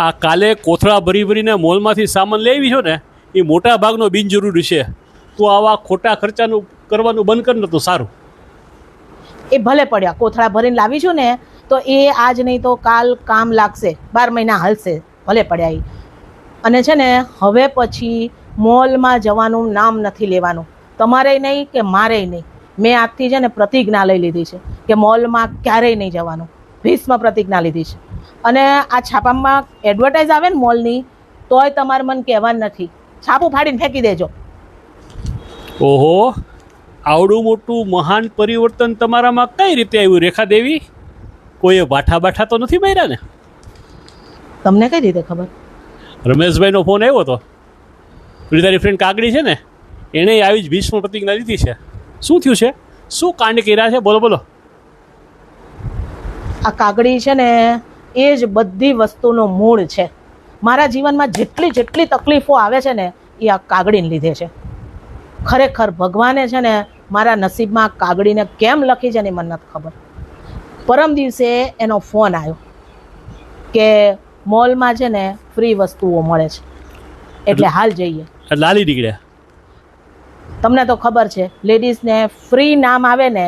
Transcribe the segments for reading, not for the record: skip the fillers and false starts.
આ કાલે કોથળા ભરી ભરીને મોલમાંથી સામાન લઈ આવી છો ને એ મોટા ભાગનો બિનજરૂરી છે. તો આવા ખોટા ખર્ચાનું કરવાનું બંધ કર ને તો સારું. એ ભલે પડ્યા કોથળા ભરીને લાવીશું ને તો એ આજ નહીં તો કાલ કામ લાગશે, 12 મહિના હાલશે, ભલે પડ્યા એ. અને છે ને હવે પછી મોલમાં જવાનું નામ નથી લેવાનું, તમારે નહીં કે મારે નહીં. મેં આજથી છે ને પ્રતિજ્ઞા લઈ લીધી છે કે મોલમાં ક્યારેય નહીં જવાનું, ભીષ્મ પ્રતિજ્ઞા લીધી છે. અને આ છાપામાં એડવર્ટાઇઝ આવે ને મોલની, તોય તમારે મને કહેવાનું નથી, છાપું ફાડીને ફેંકી દેજો. ઓહો, આવડું મોટું મહાન પરિવર્તન તમારામાં કઈ રીતે આવ્યું રેખા દેવી? કોઈએ બાઠા બાઠા તો નથી માર્યા ને? તમને કઈ રીતે ખબર? રમેશભાઈનો ફોન આવ્યો હતો. પેલી તારી ફ્રેન્ડ કાગડી છે ને, એણે આવી જ ભીષ્મ પ્રતિજ્ઞા લીધી છે. શું થયું છે? શું કાંડ કર્યા છે? બોલો બોલો. આ કાગડી છે ને એ જ બધી વસ્તુનો મૂળ છે. મારા જીવનમાં જેટલી જેટલી તકલીફો આવે છે ને એ આ કાગડીને લીધે છે. ખરેખર ભગવાને છે ને મારા નસીબમાં કાગડીને કેમ લખી છે ને મને નથી ખબર. પરમ દિવસે એનો ફોન આવ્યો કે મોલમાં છે ને ફ્રી વસ્તુઓ મળે છે, એટલે હાલ જઈએ. લાલી નીકળ્યા. તમને તો ખબર છે લેડીઝને ફ્રી નામ આવે ને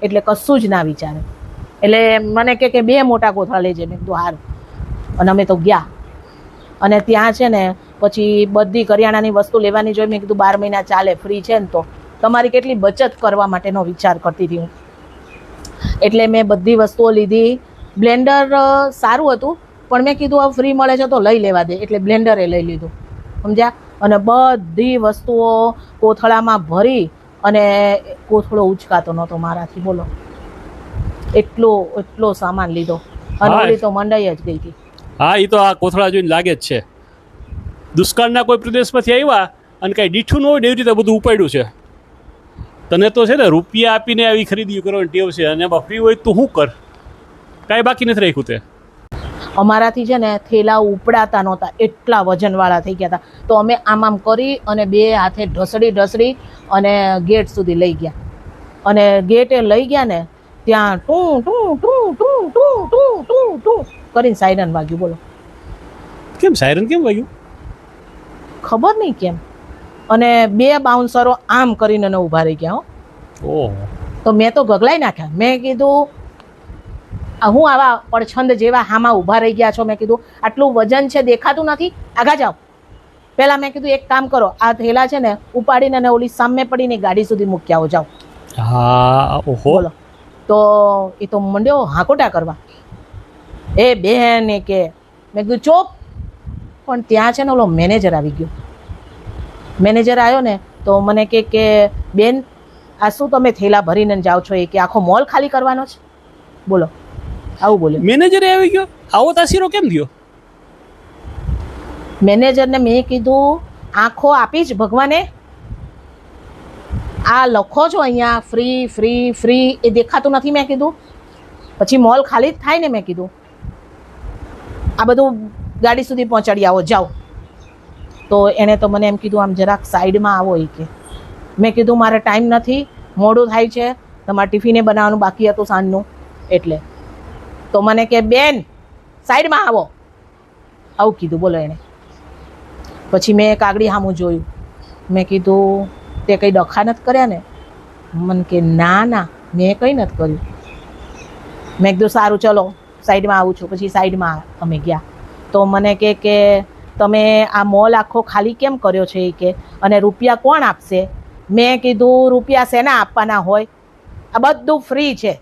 એટલે કશું જ ના વિચારે. એટલે મને કે 2 મોટા કોથળા લઈ જાય. મેં કીધું સારું. અને અમે તો ગયા અને ત્યાં છે ને પછી બધી કરિયાણાની વસ્તુ લેવાની જોઈ. મેં કીધું 12 મહિના ચાલે, ફ્રી છે ને તો તમારી કેટલી બચત કરવા માટેનો વિચાર કરતી હતી હું. એટલે મેં બધી વસ્તુઓ લીધી. બ્લેન્ડર સારું હતું પણ મેં કીધું હવે ફ્રી મળે છે તો લઈ લેવા દે, એટલે બ્લેન્ડરે લઈ લીધું, સમજ્યા. અને બધી વસ્તુઓ કોથળામાં ભરી અને કોથળો ઉચકાતો નહોતો મારાથી, બોલો. એટલો સામાન લીધો અને ઓલી તો મંડાઈ જ ગઈ હતી. હા, એ તો આ કોથળા જોઈને લાગે જ છે. દુષ્કાળના કોઈ પ્રદેશમાંથી આવ્યા અને કાંઈ દીઠું ન હોય ને એવી રીતે બધું ઉપાડ્યું છે. તને તો છે ને રૂપિયા આપીને આવી ખરીદી કરવાની ટેવ છે અને એમાં ફ્રી હોય તો શું કર? કાંઈ બાકી નથી રાખ્યું તે. અમારાથી છે ને થેલા ઉપડાતા નહોતા, એટલા વજનવાળા થઈ ગયા હતા. તો અમે આમ કરી અને 2 હાથે ઢસડી અને ગેટ સુધી લઈ ગયા. અને ગેટે લઈ ગયા ને ત્યાં ટું ટું ટું ટું ટું ટું ટું ટું કરીને સાયરન વાગ્યું. બોલો કેમ સાયરન કેમ વાગ્યું? ખબર નહીં કેમ. અને 2 બાઉન્સરો આમ કરીને ઊભા રહી ગયા. ઓહ, તો મેં તો ગગલાઈ નાખ્યા. મેં કીધું હું આવા પડછંદ જેવા હામાં ઊભા રહી ગયા છો? મેં કીધું આટલું વજન છે, દેખાતું નથી, આગા જાઓ. પહેલાં મેં કીધું એક કામ કરો, આ થેલા છે ને ઉપાડીને અને ઓલી સામે પડીને ગાડી સુધી મૂકી આવો, જાઓ. હા, ઓહો. બોલો. તો એ તો મંડ્યો હાકોટા કરવા. એ બેન એ કે, મેં કીધું ચોપ. પણ ત્યાં છે ને ઓલો મેનેજર આવી ગયો. મેનેજર આવ્યો ને તો મને કે બેન આ શું તમે થેલા ભરીને જાઓ છો? એ કે આખો મોલ ખાલી કરવાનો છે. બોલો, આવું બોલ્યો. મેનેજરે આવી ગયો? આવો તાસીરો કેમ થયો? મેનેજરને મેં કીધું આંખો આપી જ ભગવાને, આ લખો છો અહીંયા ફ્રી ફ્રી ફ્રી, એ દેખાતું નથી. મેં કીધું પછી મોલ ખાલી જ થાય ને. મેં કીધું આ બધું ગાડી સુધી પહોંચાડી આવો, જાઓ. તો એણે તો મને એમ કીધું આમ જરાક સાઈડમાં આવો. એ કે મેં કીધું મારે ટાઈમ નથી, મોડું થાય છે, તમારે ટિફિને બનાવવાનું બાકી હતું સાંજનું, એટલે. તો મને કે બેન સાઈડમાં આવો, આવું કીધું. બોલો એણે. પછી મેં કાગડી સામું જોયું. મેં કીધું તે કંઈ ડખા નથી કર્યા ને? મને કે ના મેં કંઈ નથી કર્યું. મેં કીધું સારું ચલો સાઈડમાં આવું છું. પછી સાઈડમાં અમે ગયા. તો મને કે તમે આ મોલ આખો ખાલી કેમ કર્યો છે? એ કે અને રૂપિયા કોણ આપશે? મેં કીધું રૂપિયા શેના આપવાના હોય? આ બધું ફ્રી છે.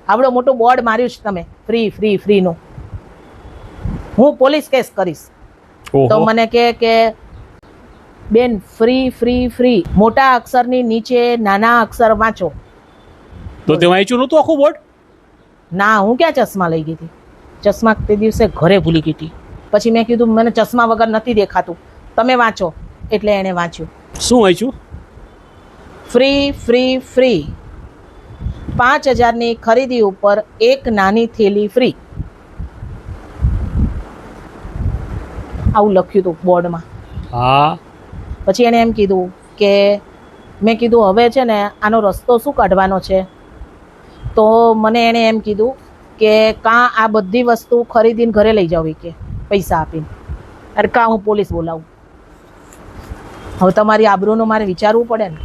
આવડો મોટું બોર્ડ માર્યું છે તમે ફ્રી ફ્રી ફ્રીનું, હું પોલીસ કેસ કરીશ. તો મને કે બેન ફ્રી ફ્રી ફ્રી મોટા અક્ષરની નીચે નાના અક્ષર વાંચો. તો તે વાંચ્યું નહોતું આખું બોર્ડ? ના, હું ક્યાં ચશ્મા લઈ ગઈ હતી? ચશ્મા તે દિવસે ઘરે ભૂલી ગઈ હતી. પછી મેં કીધું મને ચશ્મા વગર નથી દેખાતું, તમે વાંચો. એટલે એણે વાંચ્યું. શું વાંચ્યું? ફ્રી ફ્રી ફ્રી, 5000ની ખરીદી ઉપર 1 નાની થેલી ફ્રી, આવું લખ્યું હતું બોર્ડમાં. હા. પછી એણે એમ કીધું કે મેં કીધું હવે છે ને આનો રસ્તો શું કાઢવાનો છે? તો મને એણે એમ કીધું કે કાં આ બધી વસ્તુ ખરીદીને ઘરે લઈ જાવ. કે પૈસા આપીને. અરે કાં હું પોલીસ બોલાવું? હવે તમારી આબરૂનું મારે વિચારવું પડે ને,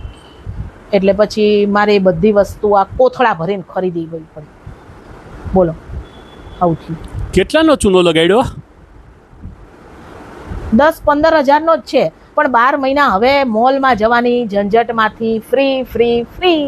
એટલે પછી મારે એ બધી વસ્તુ આ કોથળા ભરીને ખરીદી ગઈ પડે. બોલો સૌથી કેટલાનો ચૂનો લગાડ્યો? 10-15 હજારનો જ છે, પણ 12 મહિના હવે મોલમાં જવાની ઝંઝટમાંથી ફ્રી ફ્રી ફ્રી.